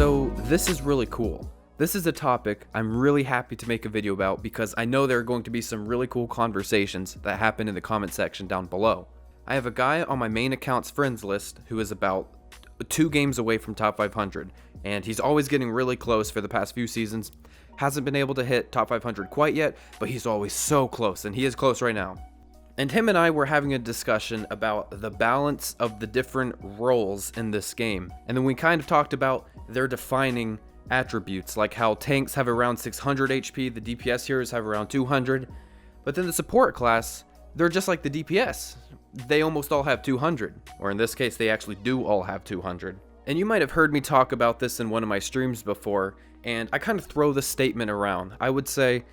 So this is really cool. This is a topic I'm really happy to make a video about because I know there are going to be some really cool conversations that happen in the comment section down below. I have a guy on my main account's friends list who is about 2 games away from top 500, and he's always getting really close for the past few seasons. Hasn't been able to hit top 500 quite yet, but he's always so close, and he is close right now. And him and I were having a discussion about the balance of the different roles in this game, and then we kind of talked about their defining attributes, like how tanks have around 600 HP, the DPS heroes have around 200, but then the support class, they're just like the DPS. They almost all have 200, or in this case, they actually do all have 200. And you might have heard me talk about this in one of my streams before, and I kind of throw this statement around. I would say,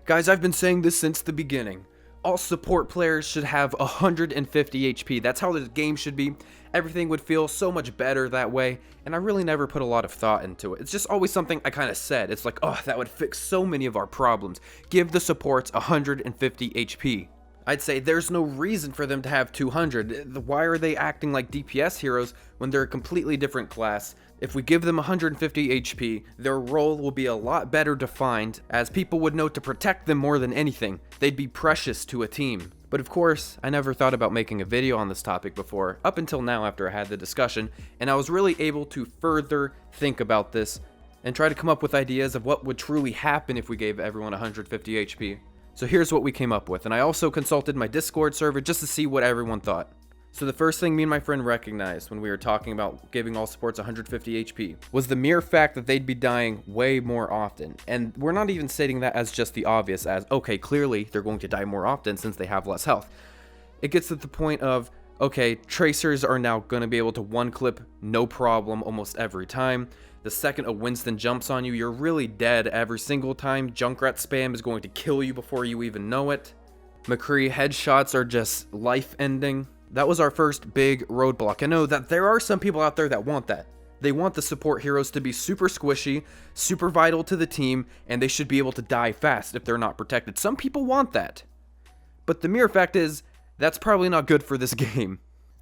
guys, I've been saying this since the beginning. All support players should have 150 HP. That's how the game should be. Everything would feel so much better that way, and I really never put a lot of thought into it. It's just always something I kind of said. It's like, oh, that would fix so many of our problems. Give the supports 150 HP. I'd say there's no reason for them to have 200. Why are they acting like DPS heroes when they're a completely different class? If we give them 150 HP, their role will be a lot better defined, as people would know to protect them more than anything. They'd be precious to a team. But of course, I never thought about making a video on this topic before, up until now after I had the discussion, and I was really able to further think about this and try to come up with ideas of what would truly happen if we gave everyone 150 HP. So here's what we came up with, and I also consulted my Discord server just to see what everyone thought. So the first thing me and my friend recognized when we were talking about giving all supports 150 HP was the mere fact that they'd be dying way more often. And we're not even stating that as just the obvious, as, okay, clearly they're going to die more often since they have less health. It gets to the point of, okay, tracers are now going to be able to one-clip no problem almost every time. The second a Winston jumps on you, you're really dead every single time. Junkrat spam is going to kill you before you even know it. McCree headshots are just life-ending. That was our first big roadblock. I know that there are some people out there that want that. They want the support heroes to be super squishy, super vital to the team, and they should be able to die fast if they're not protected. Some people want that. But the mere fact is, that's probably not good for this game.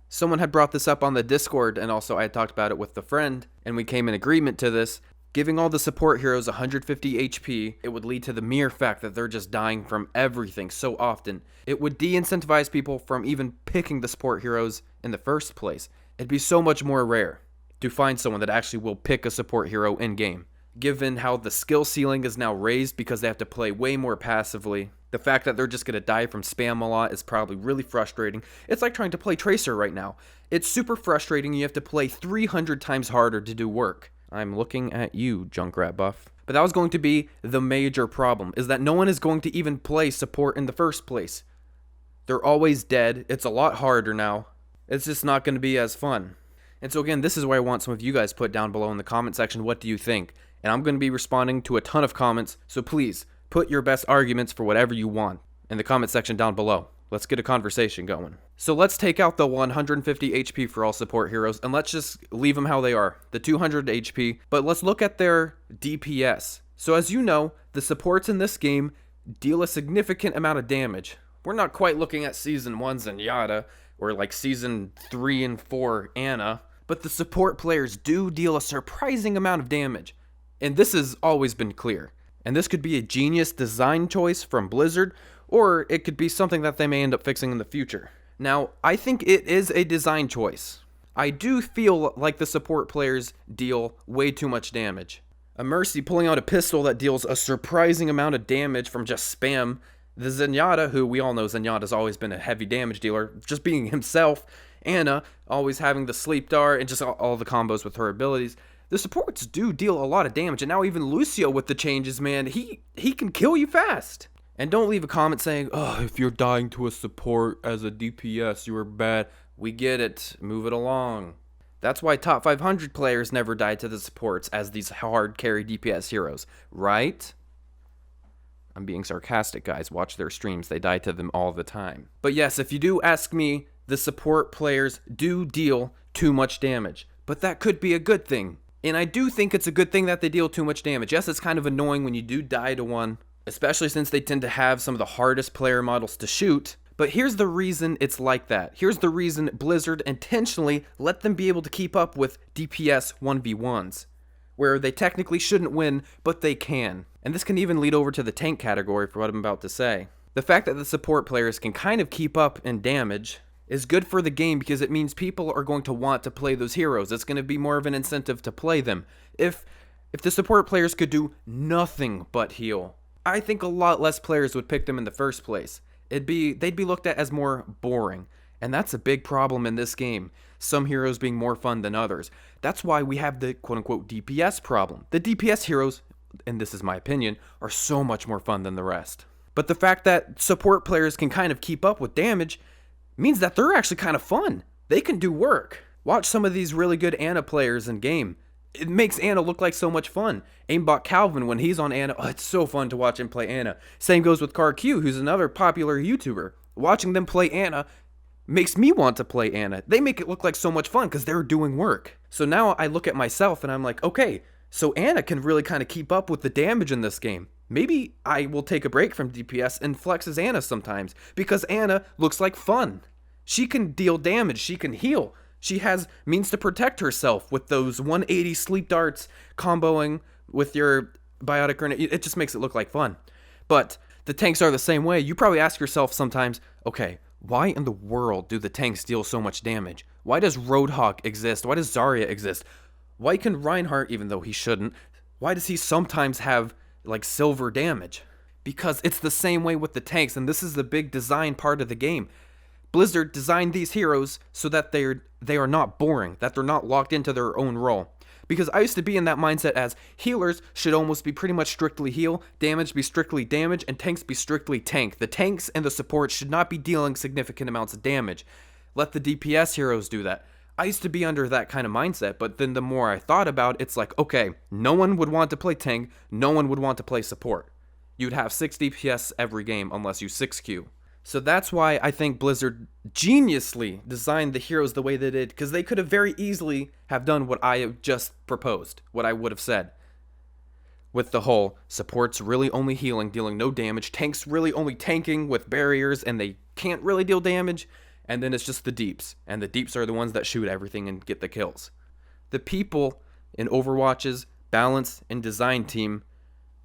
Someone had brought this up on the Discord, and also I had talked about it with the friend, and we came in agreement to this. Giving all the support heroes 150 HP, it would lead to the mere fact that they're just dying from everything so often. It would de-incentivize people from even picking the support heroes in the first place. It'd be so much more rare to find someone that actually will pick a support hero in-game. Given how the skill ceiling is now raised because they have to play way more passively, the fact that they're just going to die from spam a lot is probably really frustrating. It's like trying to play Tracer right now. It's super frustrating. You have to play 300 times harder to do work. I'm looking at you, Junkrat Buff. But that was going to be the major problem, is that no one is going to even play support in the first place. They're always dead. It's a lot harder now. It's just not going to be as fun. And so again, this is where I want some of you guys put down below in the comment section, what do you think? And I'm going to be responding to a ton of comments, so please put your best arguments for whatever you want in the comment section down below. Let's get a conversation going. So let's take out the 150 HP for all support heroes, and let's just leave them how they are, the 200 HP, but let's look at their DPS. So as you know, the supports in this game deal a significant amount of damage. We're not quite looking at Season 1's Zenyatta, or like Season 3 and 4 Anna, but the support players do deal a surprising amount of damage. And this has always been clear. And this could be a genius design choice from Blizzard, or it could be something that they may end up fixing in the future. Now, I think it is a design choice. I do feel like the support players deal way too much damage. A Mercy pulling out a pistol that deals a surprising amount of damage from just spam. The Zenyatta, who we all know Zenyatta's always been a heavy damage dealer, just being himself. Anna, always having the sleep dart and just all the combos with her abilities. The supports do deal a lot of damage, and now even Lucio with the changes, man, he can kill you fast. And don't leave a comment saying, oh, if you're dying to a support as a DPS, you are bad. We get it. Move it along. That's why top 500 players never die to the supports as these hard carry DPS heroes, right? I'm being sarcastic, guys. Watch their streams. They die to them all the time. But yes, if you do ask me, the support players do deal too much damage. But that could be a good thing. And I do think it's a good thing that they deal too much damage. Yes, it's kind of annoying when you do die to one, especially since they tend to have some of the hardest player models to shoot. But here's the reason it's like that. Here's the reason Blizzard intentionally let them be able to keep up with DPS 1v1s. where they technically shouldn't win, but they can. And this can even lead over to the tank category for what I'm about to say. The fact that the support players can kind of keep up in damage is good for the game because it means people are going to want to play those heroes. It's going to be more of an incentive to play them. If the support players could do nothing but heal, I think a lot less players would pick them in the first place. They'd be looked at as more boring. And that's a big problem in this game. Some heroes being more fun than others. That's why we have the quote-unquote DPS problem. The DPS heroes, and this is my opinion, are so much more fun than the rest. But the fact that support players can kind of keep up with damage means that they're actually kind of fun. They can do work. Watch some of these really good Ana players in game. It makes Ana look like so much fun. Aimbot Calvin, when he's on Ana, it's so fun to watch him play Ana. Same goes with CarQ, who's another popular YouTuber. Watching them play Ana makes me want to play Ana. They make it look like so much fun because they're doing work. So now I look at myself and I'm like, okay, so Ana can really kind of keep up with the damage in this game. Maybe I will take a break from DPS and flex as Ana sometimes because Ana looks like fun. She can deal damage, she can heal. She has means to protect herself with those 180 sleep darts comboing with your biotic grenade. It just makes it look like fun. But the tanks are the same way. You probably ask yourself sometimes, okay, why in the world do the tanks deal so much damage? Why does Roadhog exist? Why does Zarya exist? Why can Reinhardt, even though he shouldn't, why does he sometimes have like silver damage? Because it's the same way with the tanks, and this is the big design part of the game. Blizzard designed these heroes so that they are not boring, that they're not locked into their own role. Because I used to be in that mindset as healers should almost be pretty much strictly heal, damage be strictly damage, and tanks be strictly tank. The tanks and the support should not be dealing significant amounts of damage. Let the DPS heroes do that. I used to be under that kind of mindset, but then the more I thought about it, it's like, okay, no one would want to play tank, no one would want to play support. You'd have 6 DPS every game unless you 6Q. So that's why I think Blizzard geniusly designed the heroes the way they did, because they could have very easily have done what I have just proposed, what I would have said. With the whole supports really only healing, dealing no damage, tanks really only tanking with barriers and they can't really deal damage, and then it's just the deeps, and the deeps are the ones that shoot everything and get the kills. The people in Overwatch's balance and design team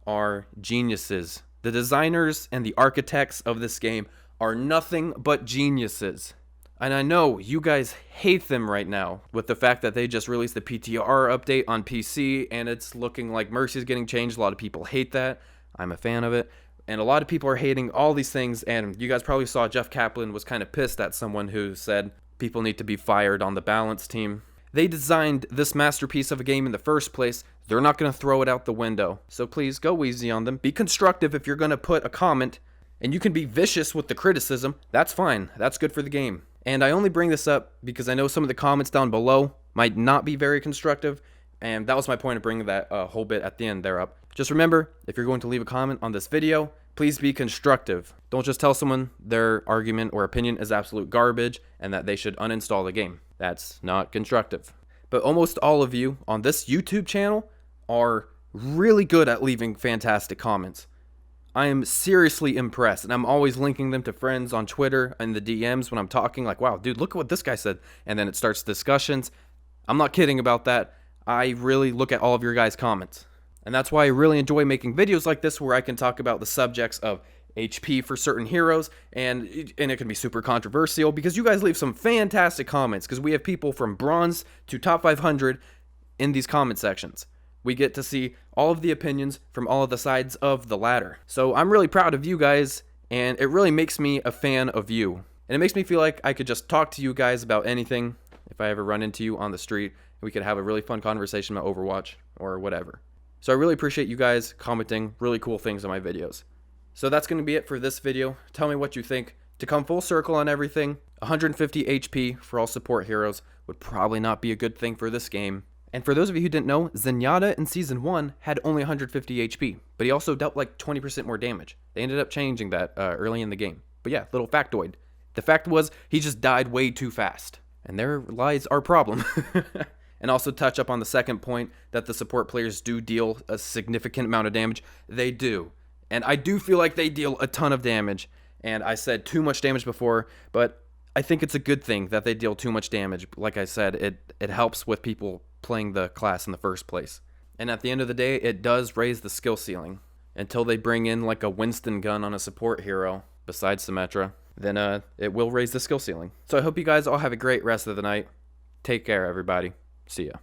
are geniuses. The designers and the architects of this game are nothing but geniuses. And I know you guys hate them right now with the fact that they just released the PTR update on PC and it's looking like Mercy's getting changed. A lot of people hate that. I'm a fan of it. And a lot of people are hating all these things, and you guys probably saw Jeff Kaplan was kind of pissed at someone who said people need to be fired on the balance team. They designed this masterpiece of a game in the first place. They're not going to throw it out the window. So please go easy on them. Be constructive if you're going to put a comment. And you can be vicious with the criticism. That's fine. That's good for the game. And I only bring this up because I know some of the comments down below might not be very constructive. And that was my point of bringing that whole bit at the end there up. Just remember, if you're going to leave a comment on this video, please be constructive. Don't just tell someone their argument or opinion is absolute garbage and that they should uninstall the game. That's not constructive. But almost all of you on this YouTube channel are really good at leaving fantastic comments. I am seriously impressed, and I'm always linking them to friends on Twitter and the DMs when I'm talking, like, wow, dude, look at what this guy said. And then it starts discussions. I'm not kidding about that. I really look at all of your guys' comments. And that's why I really enjoy making videos like this where I can talk about the subjects of HP for certain heroes, and it can be super controversial because you guys leave some fantastic comments because we have people from bronze to top 500 in these comment sections. We get to see all of the opinions from all of the sides of the ladder. So I'm really proud of you guys, and it really makes me a fan of you. And it makes me feel like I could just talk to you guys about anything if I ever run into you on the street. We could have a really fun conversation about Overwatch or whatever. So I really appreciate you guys commenting really cool things on my videos. So that's going to be it for this video. Tell me what you think. To come full circle on everything, 150 HP for all support heroes would probably not be a good thing for this game. And for those of you who didn't know, Zenyatta in Season 1 had only 150 HP, but he also dealt like 20% more damage. They ended up changing that early in the game. But yeah, little factoid. The fact was, he just died way too fast. And there lies our problem. And also touch up on the second point, that the support players do deal a significant amount of damage. They do. And I do feel like they deal a ton of damage. And I said too much damage before, but I think it's a good thing that they deal too much damage. Like I said, it helps with people playing the class in the first place. And at the end of the day, it does raise the skill ceiling. Until they bring in like a Winston gun on a support hero, besides Symmetra, then it will raise the skill ceiling. So I hope you guys all have a great rest of the night. Take care, everybody. See ya.